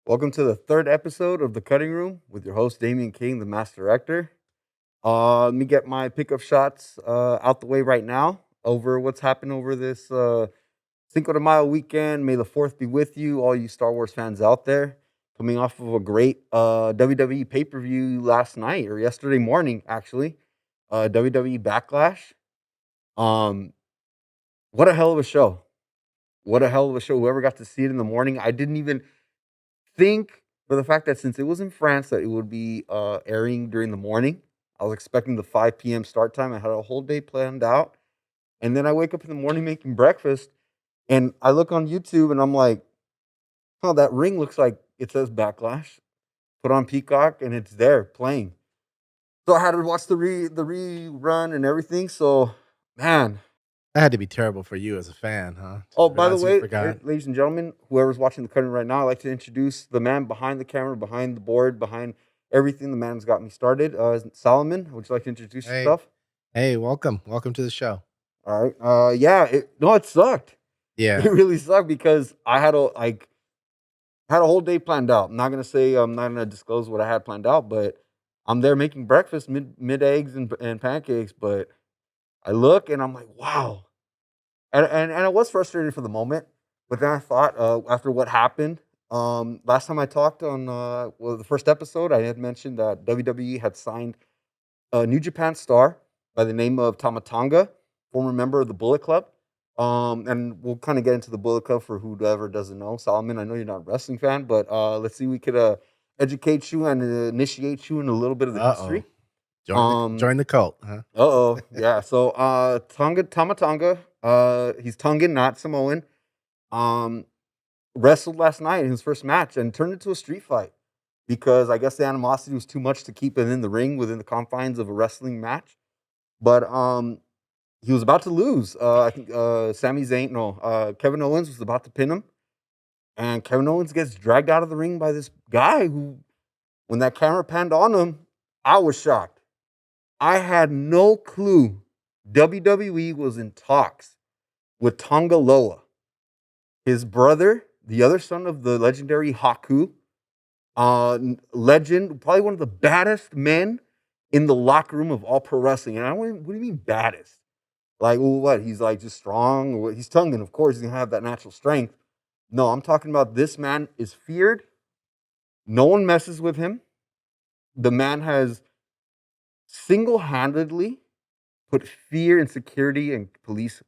Welcome to the third episode of The Cutting Room with your host, Damian King, the Master Director. Let me get my pickup shots out the way right now over what's happened over this Cinco de Mayo weekend. May the 4th be with you, all you Star Wars fans out there. Coming off of a great WWE pay per view last night or yesterday morning, actually. WWE Backlash. Um, what a hell of a show. What a hell of a show. Whoever got to see it in the morning, I didn't even think for the fact that since it was in France that it would be airing during the morning. I was expecting the 5 p.m. start time. I had a whole day planned out. And then I wake up in the morning making breakfast and I look on YouTube and I'm like, oh, that ring looks like it says Backlash. Put on Peacock and it's there playing. So I had to watch the rerun and everything. So man. That had to be terrible for you as a fan, huh? To Oh, by the realize you way, forgot. ladies and gentlemen, whoever's watching the cutting right now, I'd like to introduce the man behind the camera, behind the board, behind everything. The man's got me started. Solomon, would you like to introduce Hey, yourself? hey, welcome to the show. All right. Yeah. No, it sucked. Yeah, It really sucked because I had a whole day planned out. I'm not gonna say I'm not gonna disclose what I had planned out, but I'm there making breakfast, mid eggs and pancakes. But I look and I'm like, wow. And I was frustrated for the moment, but then I thought, after what happened, last time I talked on, the first episode, I had mentioned that WWE had signed a New Japan star by the name of Tamatanga, former member of the Bullet Club. And we'll kind of get into the Bullet Club for whoever doesn't know. Solomon, I know you're not a wrestling fan, but let's see, we could educate you and initiate you in a little bit of the uh-oh. history. Join the Um, join the cult, huh? uh-oh, yeah. So Tamatanga, he's Tongan, not Samoan. Um, Wrestled last night in his first match and turned into a street fight because I guess the animosity was too much to keep it in the ring within the confines of a wrestling match. But he was about to lose. I think Sami Zayn, no, Kevin Owens was about to pin him, and Kevin Owens gets dragged out of the ring by this guy who, when that camera panned on him, I was shocked. I had no clue WWE was in talks with Tonga Loa, his brother, the other son of the legendary Haku, legend, probably one of the baddest men in the locker room of all pro wrestling. And I went, what do you mean baddest? Like, well, what? He's like just strong. Or he's Tongan, of course. He's gonna have that natural strength. No, I'm talking about this man is feared. No one messes with him. The man has single-handedly put fear and security and police's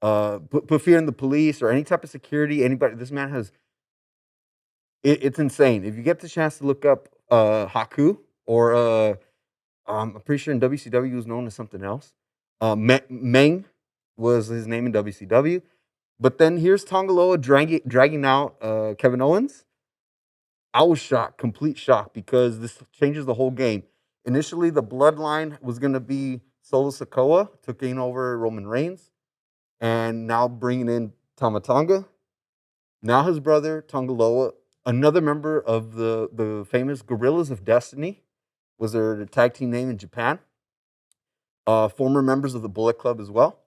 put fear in the police or any type of security. Anybody, this man has it's insane. If you get the chance to look up Haku or I'm pretty sure in WCW he was known as something else. Meng was his name in WCW. But then here's Tongaloa dragging out Kevin Owens. I was shocked, complete shock, because this changes the whole game. Initially, the bloodline was going to be Solo Sikoa taking over Roman Reigns, and now bringing in Tamatonga. Now his brother Tongaloa, another member of the famous Gorillas of Destiny, was their tag team name in Japan. Former members of the Bullet Club as well.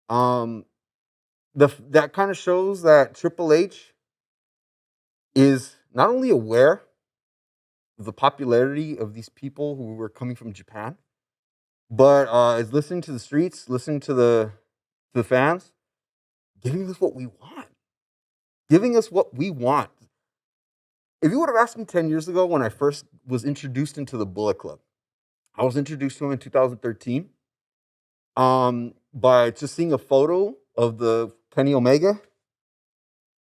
Um, that kind of shows that Triple H is not only aware of the popularity of these people who were coming from Japan, but is listening to the streets, listening to the fans, giving us what we want, giving us what we want. If you would have asked me 10 years ago when I first was introduced into the Bullet Club, I was introduced to him in 2013 by just seeing a photo of the Kenny Omega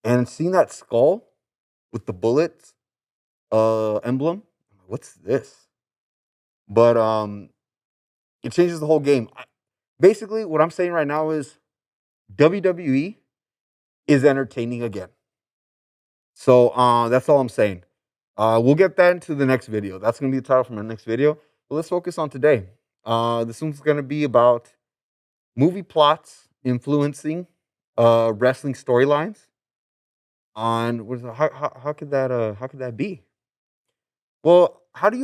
and seeing that skull with the bullets emblem. What's this? But it changes the whole game. Basically, what I'm saying right now is WWE is entertaining again. So that's all I'm saying. We'll get that into the next video. That's gonna be the title for my next video. But let's focus on today. This one's gonna be about movie plots influencing wrestling storylines. On what is it, how could that be? Well, how do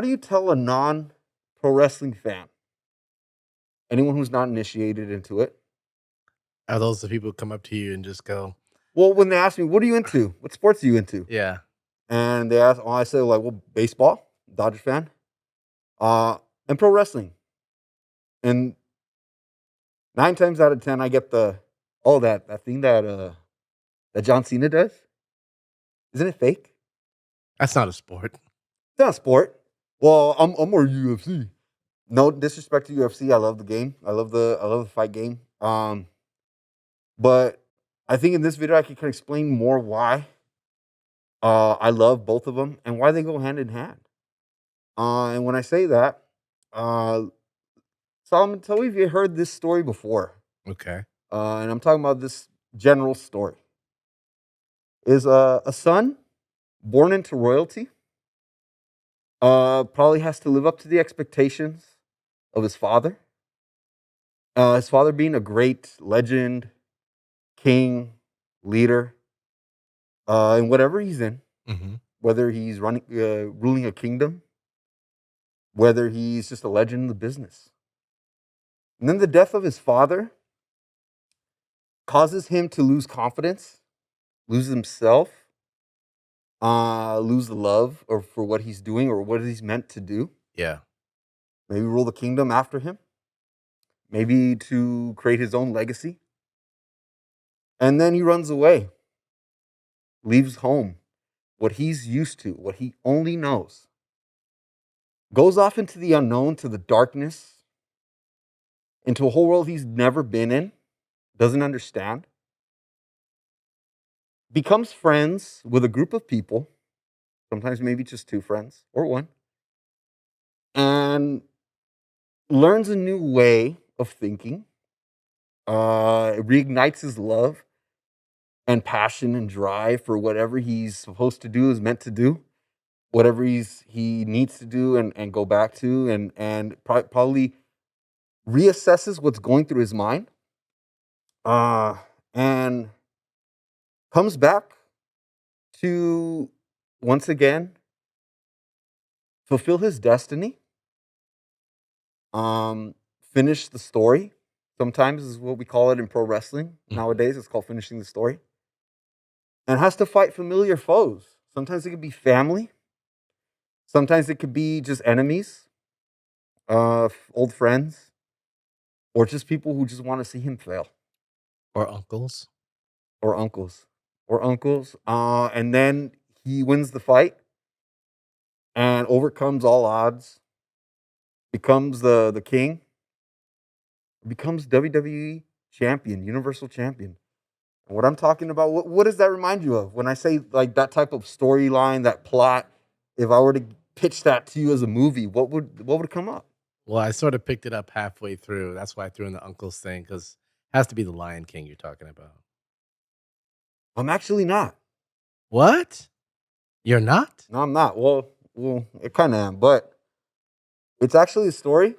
you tell a non pro wrestling fan, anyone who's not initiated into it? Are those the people who come up to you and just go, Well, when they ask me, "What are you into? What sports are you into?" Yeah. And they ask, I say like, "Well, baseball, Dodger fan, uh, and pro wrestling." And 9 times out of 10, I get that thing that John Cena does. Isn't it fake? That's not a sport. It's not a sport. Well, I'm more UFC. No disrespect to UFC. I love the game. I love the fight game. But I think in this video I can kind of explain more why I love both of them and why they go hand in hand. And when I say that, uh, Solomon, tell me if you heard this story before. Okay. And I'm talking about this general story. Is a son born into royalty probably has to live up to the expectations of his father. His father being a great legend, king, leader, in whatever he's in, Hmm. whether he's ruling a kingdom, whether he's just a legend in the business. And then the death of his father causes him to lose confidence, lose himself, lose the love or for what he's doing or what he's meant to do. Yeah. Maybe rule the kingdom after him, maybe to create his own legacy. And then he runs away, leaves home, what he's used to, what he only knows, goes off into the unknown, to the darkness, into a whole world he's never been in, doesn't understand, becomes friends with a group of people, sometimes maybe just 2 friends or 1, and learns a new way of thinking, reignites his love and passion and drive for whatever he's supposed to do, is meant to do, whatever he needs to do and go back to, and probably reassesses what's going through his mind, uh, and comes back to once again fulfill his destiny, um, finish the story. Sometimes is what we call it in pro wrestling. Hmm. Nowadays, it's called finishing the story, and has to fight familiar foes. Sometimes it could be family. Sometimes it could be just enemies, old friends, or just people who just want to see him fail, Or uncles. or uncles, or uncles. And then he wins the fight and overcomes all odds, becomes the king, becomes WWE champion, Universal champion. And what I'm talking about, what does that remind you of when I say like that type of storyline, that plot? If I were to pitch that to you as a movie, what would come up? Well, I sort of picked it up halfway through. That's why I threw in the uncles thing because it has to be the Lion King you're talking about. I'm actually not. What? You're not? No, I'm not. Well, I kind of am, but it's actually a story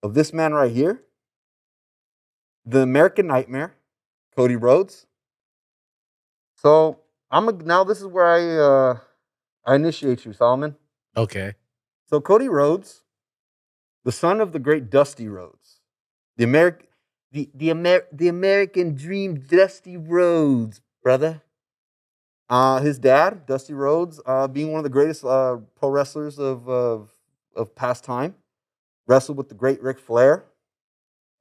of this man right here, the American Nightmare, Cody Rhodes. So now this is where I initiate you, Solomon. Okay. So Cody Rhodes, the son of the great Dusty Rhodes, the American the American Dream, Dusty Rhodes, brother. His dad, Dusty Rhodes, being one of the greatest pro wrestlers of past time, wrestled with the great Ric Flair,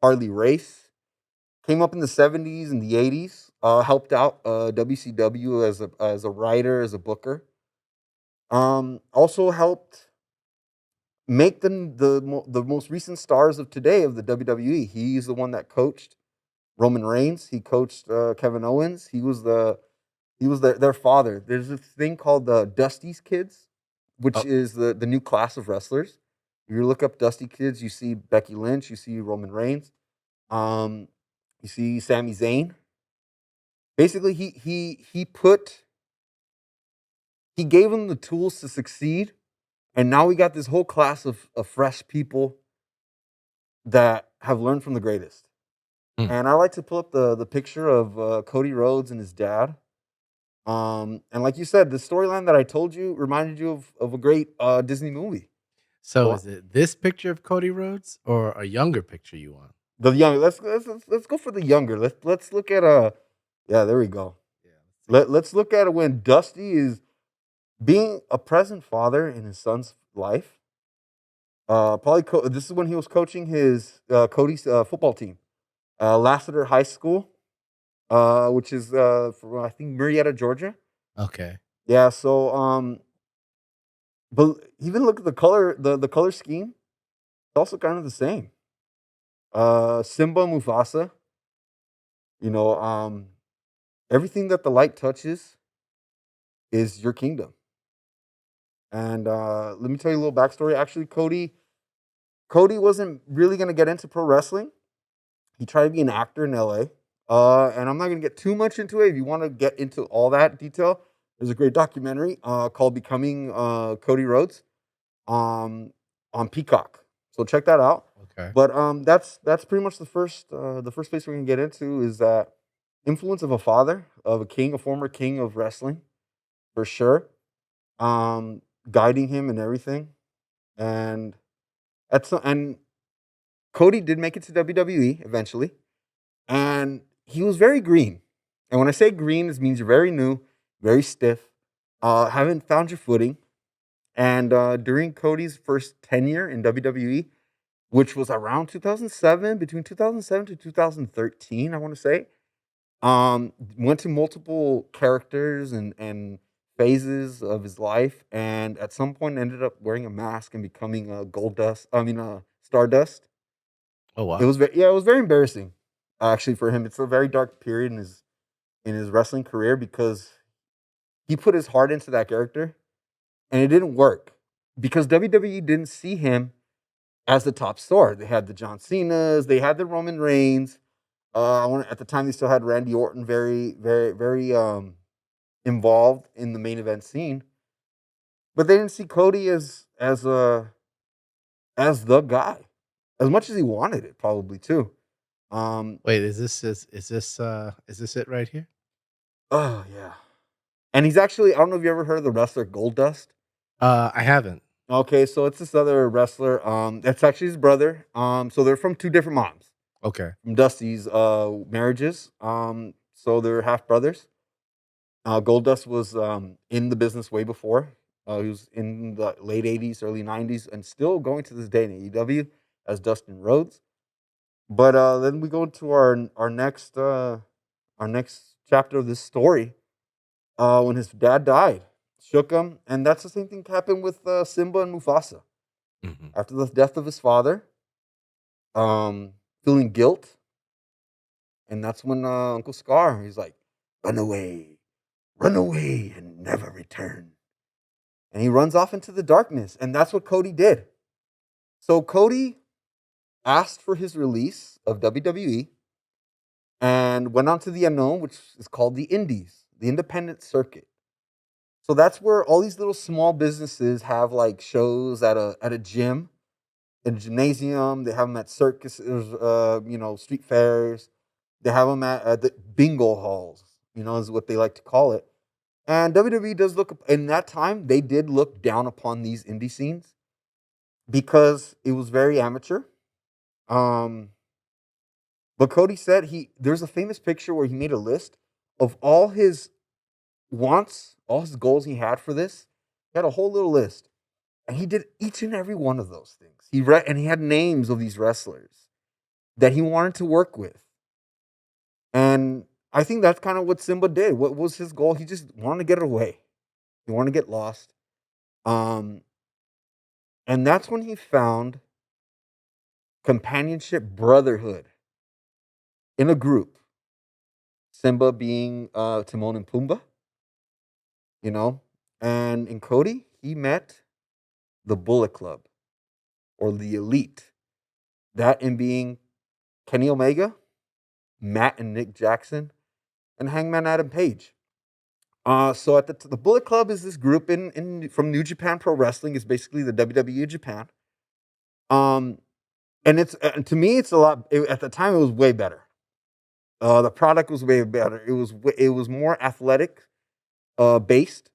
Harley Race. Came up in the 70s and the 80s. Helped out WCW as a writer, as a booker. Also helped make the most recent stars of today of the WWE. He's the one that coached Roman Reigns. He coached Kevin Owens. He was their father. There's this thing called the Dusty's Kids, which Oh, is the new class of wrestlers. If you look up Dusty Kids, you see Becky Lynch, you see Roman Reigns, um, you see Sami Zayn. Basically, he gave them the tools to succeed, and now we got this whole class of fresh people that have learned from the greatest. hmm. And I like to pull up the picture of Cody Rhodes and his dad. And like you said, the storyline that I told you reminded you of a great Disney movie. So So is it this picture of Cody Rhodes or a younger picture you want? the younger, let's go for the younger. Let's look at Yeah, there we go. Yeah, let's see. Let's look at it when Dusty is being a present father in his son's life. Probably this is when he was coaching his Cody's football team, Lassiter High School, which is from I think Marietta, Georgia. Okay. Yeah, so but even look at the color, the color scheme. It's also kind of the same. Simba, Mufasa. You know, everything that the light touches is your kingdom. And let me tell you a little backstory. Actually, Cody wasn't really gonna get into pro wrestling. He tried to be an actor in LA. And I'm not gonna get too much into it. If you want to get into all that detail, there's a great documentary called "Becoming Cody Rhodes" um, on Peacock. So check that out. Okay. But that's pretty much the first place we're gonna get into is that influence of a father, of a king, a former king of wrestling, for sure. Um, Guiding him and everything. And and Cody did make it to WWE eventually, and he was very green. And when I say green, this means you're very new, very stiff, haven't found your footing. And during Cody's first tenure in WWE, which was around 2007, between 2007 to 2013, I want to say, went to multiple characters and phases of his life, and at some point ended up wearing a mask and becoming a gold dust. I mean, Stardust. Oh It wow. was it was very embarrassing, actually, for him. It's a very dark period in his wrestling career because he put his heart into that character, and it didn't work because WWE didn't see him as the top star. They had the John Cena's, they had the Roman Reigns. At the time they still had Randy Orton, very involved in the main event scene, but they didn't see Cody as the guy as much as he wanted it, probably too. Um, Wait, is this it right here? oh yeah, and he's actually I don't know if you ever heard of the wrestler Goldust. I haven't. Okay, so it's this other wrestler. That's actually his brother. So they're from two different moms Okay. from Dusty's marriages. So they're half brothers. Goldust was in the business way before. He was in the late '80s, early '90s, and still going to this day in AEW as Dustin Rhodes. But then we go into our next chapter of this story. When his dad died, shook him, and that's the same thing happened with Simba and Mufasa. Mhm. After the death of his father, um, feeling guilt, and that's when Uncle Scar he's like, run away, and never return." And he runs off into the darkness, and that's what Cody did. So Cody asked for his release of WWE and went on to the unknown, which is called the Indies, the independent circuit. So that's where all these little small businesses have like shows at a gym, in a gymnasium. They have them at circuses, street fairs. They have them at the bingo halls. Is what they like to call it. And WWE does look in that time. They did look down upon these indie scenes because it was very amateur. Um, but Cody said there's a famous picture where he made a list of all his wants, all his goals he had for this. He had a whole little list, and he did each and every one of those things. And he had names of these wrestlers that he wanted to work with, and I think that's kind of what Simba did. What was his goal? He just wanted to get away. He wanted to get lost. Um, and that's when he found companionship brotherhood in a group. Simba being Timon and Pumbaa, you know, and in Cody he met the Bullet Club or the Elite. That in being Kenny Omega, Matt and Nick Jackson, and Hangman Adam Page. So at the Bullet Club is this group in from New Japan Pro Wrestling. Is basically the WWE of Japan. Um, and to me it's a lot. At the time it was way better. The product was way better. It was more athletic based.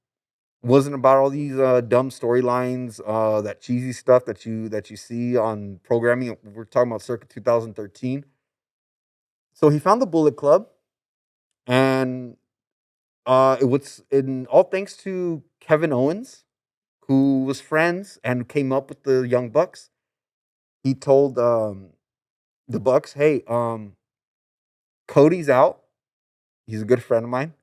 Wasn't about all these dumb storylines, that cheesy stuff that you see on programming. We're talking about circa 2013. So he found the Bullet Club, and It was in all thanks to Kevin Owens, who was friends and came up with the Young Bucks. He told the Bucks, "Hey, Cody's out. He's a good friend of mine.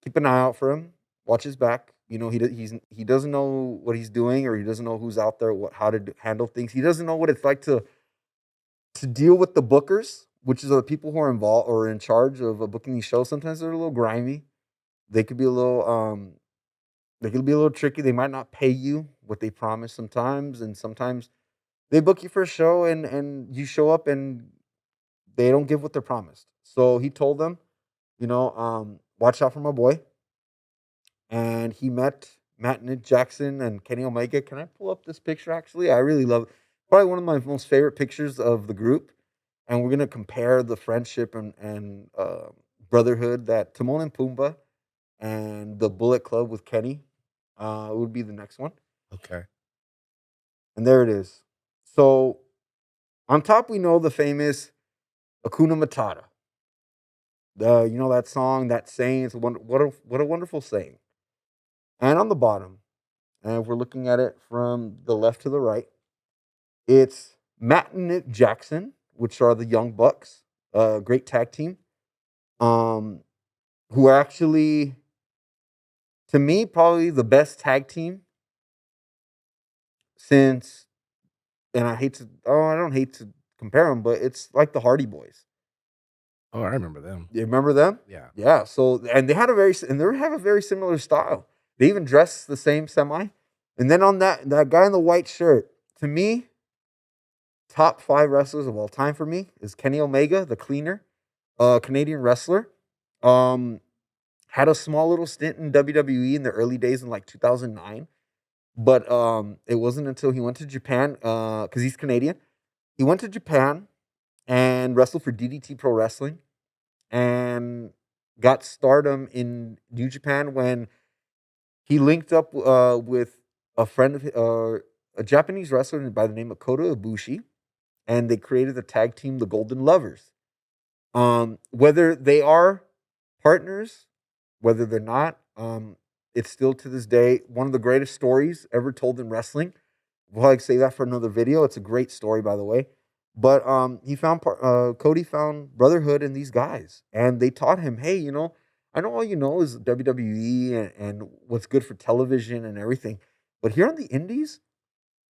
Keep an eye out for him. Watch his back. You know, he doesn't know what he's doing, or he doesn't know who's out there, how to handle things. He doesn't know what it's like to deal with the bookers, which is the people who are involved or in charge of booking these shows. Sometimes they're a little grimy. They could be a little they could be a little tricky. They might not pay you what they promise sometimes, and sometimes they book you for a show and you show up and they don't give what they're promised. So he told them, watch out for my boy. And he met Matt Nick Jackson and Kenny Omega. Can I pull up this picture? Actually, I really love it. Probably one of my most favorite pictures of the group. And we're gonna compare the friendship and brotherhood that Timon and Pumbaa and the Bullet Club with Kenny would be the next one. Okay. And there it is. So on top, we know the famous Akuna Matata. That song, that saying. It's what a wonderful saying. And on the bottom, and if we're looking at it from the left to the right, it's Matt and Nick Jackson, which are the Young Bucks, great tag team, um, who are actually, to me, probably the best tag team since, and I don't hate to compare them, but it's like the Hardy Boys. Oh, I remember them. You remember them? Yeah. Yeah. So, and they have a very similar style. They even dress the same semi. And then on that guy in the white shirt, to me, top 5 wrestlers of all time for me is Kenny Omega, the cleaner, Canadian wrestler. Um, had a small little stint in WWE in the early days in like 2009, but it wasn't until he went to Japan because he's Canadian. He went to Japan and wrestled for DDT Pro Wrestling and got stardom in New Japan when he linked up with a friend of a Japanese wrestler by the name of Kota Ibushi, and they created the tag team, the Golden Lovers. Whether they are partners, whether they're not, it's still to this day one of the greatest stories ever told in wrestling. We'll like say that for another video. It's a great story, by the way. But Cody found brotherhood in these guys, and they taught him, hey, I know all you know is WWE and what's good for television and everything, but here on the Indies,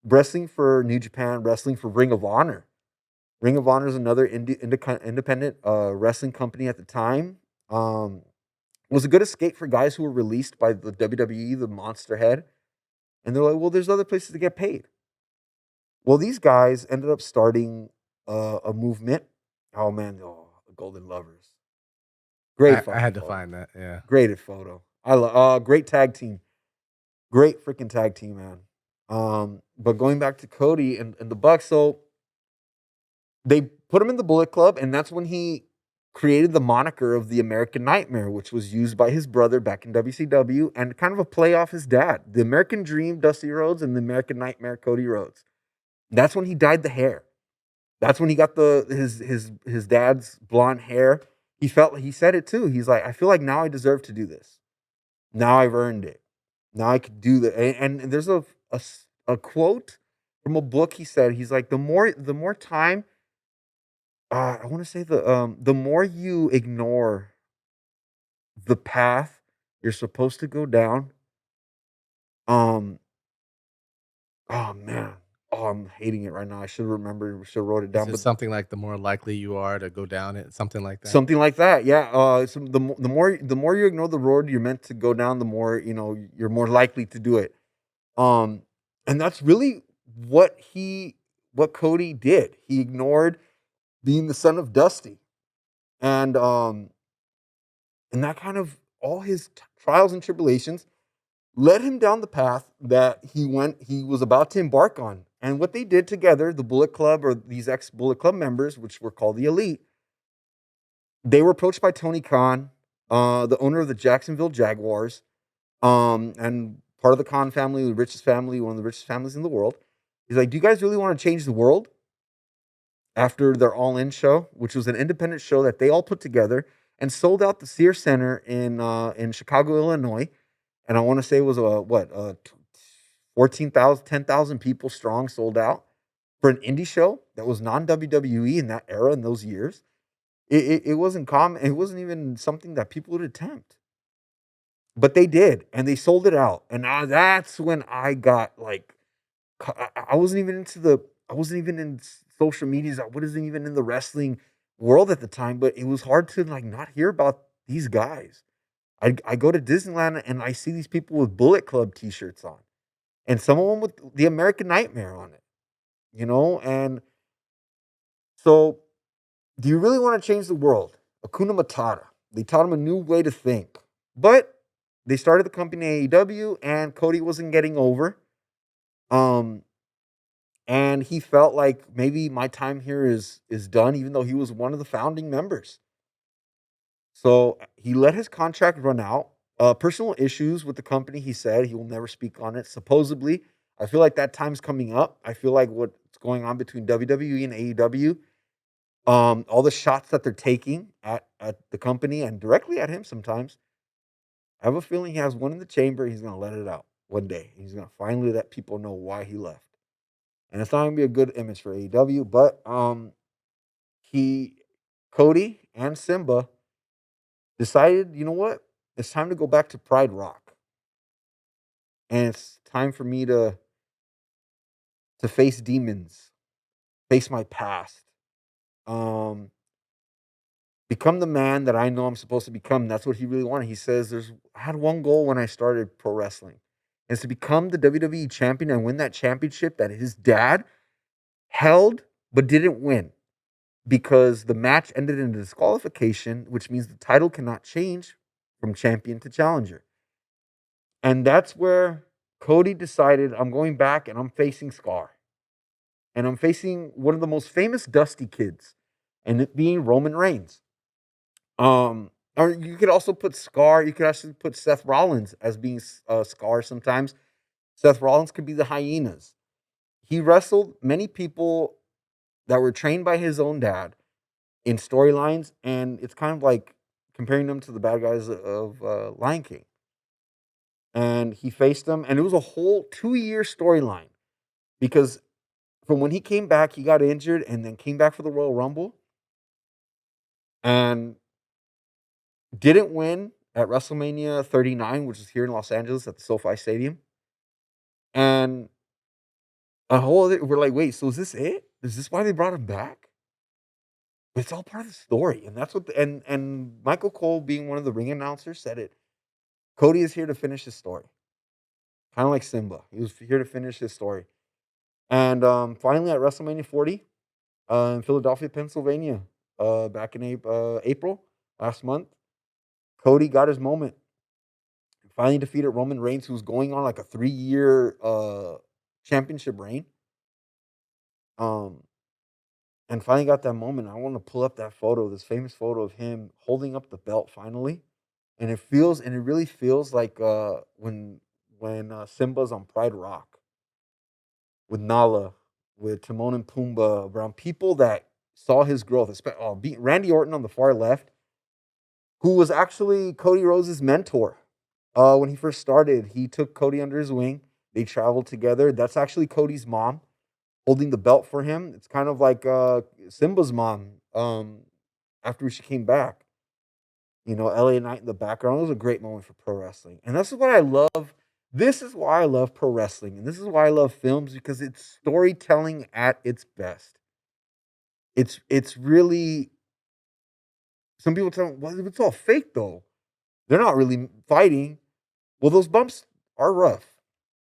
wrestling for New Japan, wrestling for Ring of Honor. Ring of Honor is another independent wrestling company at the time. Um, was a good escape for guys who were released by the WWE, the Monster Head, and they're like, well, there's other places to get paid. Well, these guys ended up starting a movement. Oh man, the Golden Lovers, great I fucking had to photo, find that. Yeah. great photo. I love great tag team, great freaking tag team, man. But going back to Cody and the Bucks, so they put him in the Bullet Club, and that's when he created the moniker of the American Nightmare, which was used by his brother back in WCW, and kind of a play off his dad, the American Dream, Dusty Rhodes, and the American Nightmare, Cody Rhodes. That's when he dyed the hair. That's when he got his dad's blonde hair. He said it too. He's like, I feel like now I deserve to do this. Now I've earned it. Now I could do that. And there's a quote from a book. He said, he's like, the more time I want to say the more you ignore the path you're supposed to go down, um, oh man, oh I'm hating it right now. I should remember, should have wrote it Is down, it but something like the more likely you are to go down it, something like that? something like that. Yeah. The more you ignore the road you're meant to go down, the more you're more likely to do it. Um, and that's really what Cody did. He ignored being the son of Dusty, and and that kind of all his trials and tribulations led him down the path that he was about to embark on. And what they did together, the Bullet Club, or these ex Bullet Club members, which were called the Elite, they were approached by Tony Khan, the owner of the Jacksonville Jaguars, and part of the Khan family, the richest family, one of the richest families in the world. He's like, do you guys really want to change the world? After their All In show, which was an independent show that they all put together, and sold out the Sears Center in Chicago, Illinois. And I want to say it was 14,000, 10,000 people strong, sold out for an indie show that was non WWE in that era, in those years. It wasn't common. It wasn't even something that people would attempt, but they did, and they sold it out. And that's when I got like, I wasn't even into I wasn't even in social medias. I wasn't even in the wrestling world at the time, but it was hard to like not hear about these guys. I go to Disneyland and I see these people with Bullet Club T-shirts on, and some of them with the American Nightmare on it, And so, do you really want to change the world? Akuna Matata. They taught him a new way to think, but they started the company AEW, and Cody wasn't getting over. Um, and he felt like maybe my time here is done, even though he was one of the founding members. So he let his contract run out. Personal issues with the company, he said he will never speak on it. Supposedly, I feel like that time's coming up. I feel like what's going on between WWE and AEW, all the shots that they're taking at the company and directly at him sometimes. I have a feeling he has one in the chamber. He's going to let it out one day. He's going to finally let people know why he left. And it's not going to be a good image for AEW, but he, Cody and Simba decided, you know what? It's time to go back to Pride Rock. And it's time for me to face demons, face my past. Um Become the man that I know I'm supposed to become. That's what he really wanted. He says I had one goal when I started pro wrestling. And it's to become the WWE champion and win that championship that his dad held but didn't win, because the match ended in a disqualification, which means the title cannot change from champion to challenger. And that's where Cody decided, I'm going back and I'm facing Scar. And I'm facing one of the most famous Dusty kids, and it being Roman Reigns. Or you could also put Scar, you could actually put Seth Rollins as being Scar sometimes. Seth Rollins could be the Hyenas. He wrestled many people that were trained by his own dad in storylines, and it's kind of like comparing them to the bad guys of Lion King. And he faced them, and it was a whole 2-year storyline, because from when he came back, he got injured and then came back for the Royal Rumble and didn't win at WrestleMania 39, which is here in Los Angeles at the SoFi Stadium. And we're like, wait, so is this it? Is this why they brought him back? It's all part of the story, and that's what. And Michael Cole, being one of the ring announcers, said it. Cody is here to finish his story, kind of like Simba. He was here to finish his story. And finally, at WrestleMania 40 in Philadelphia, Pennsylvania, back in April last month, Cody got his moment. Finally defeated Roman Reigns, who was going on like a 3-year championship reign. Um, and finally got that moment. I want to pull up that photo, this famous photo of him holding up the belt finally. And it really feels like when Simba's on Pride Rock with Nala, with Timon and Pumbaa, around people that saw his growth. Randy Orton on the far left, who was actually Cody Rhodes' mentor. When he first started, he took Cody under his wing. They traveled together. That's actually Cody's mom holding the belt for him. It's kind of like Simba's mom after she came back. LA Knight in the background. It was a great moment for pro wrestling. And this is what I love. This is why I love pro wrestling. And this is why I love films, because it's storytelling at its best. It's really, some people tell me, well, it's all fake though. They're not really fighting. Well, those bumps are rough.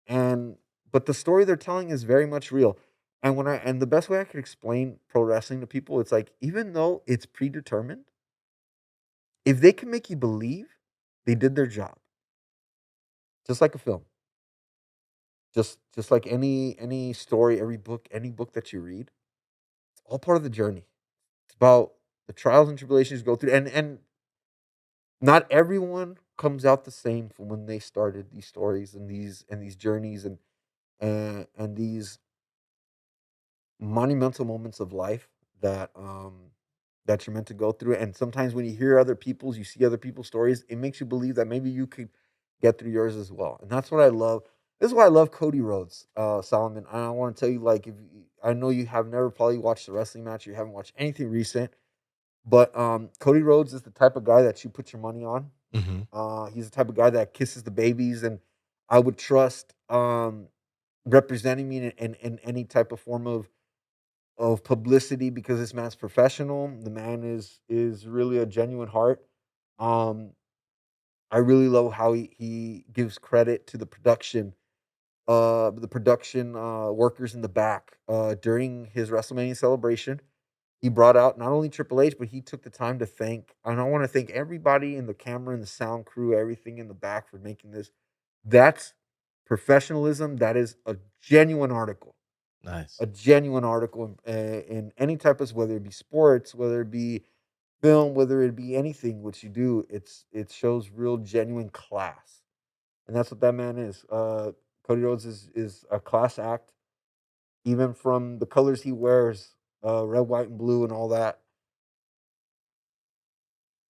And but the story they're telling is very much real. And the best way I could explain pro wrestling to people, it's like, even though it's predetermined, if they can make you believe, they did their job. Just like a film. Just like any story, any book that you read, it's all part of the journey. It's about the trials and tribulations you go through, and not everyone comes out the same from when they started these stories and these journeys and these monumental moments of life that that you're meant to go through, and sometimes when you see other people's stories, it makes you believe that maybe you could get through yours as well, and that's what I love. This is why I love Cody Rhodes, Solomon. I want to tell you, like, if you, I know you have never probably watched a wrestling match, you haven't watched anything recent, but Cody Rhodes is the type of guy that you put your money on. Mhm. He's the type of guy that kisses the babies, and I would trust representing me in any type of form of publicity because this man's professional. The man is really a genuine heart. Um, I really love how he gives credit to the production workers in the back during his WrestleMania celebration. He brought out not only Triple H, but he took the time to thank, and I want to thank everybody in the camera and the sound crew, everything in the back for making this. That's professionalism. That is Nice. a genuine article in any type of, whether it be sports, whether it be film, whether it be anything which you do, it shows real genuine class, and that's what that man is. Cody Rhodes is a class act, even from the colors he wears, red, white, and blue, and all that.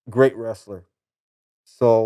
Great wrestler. So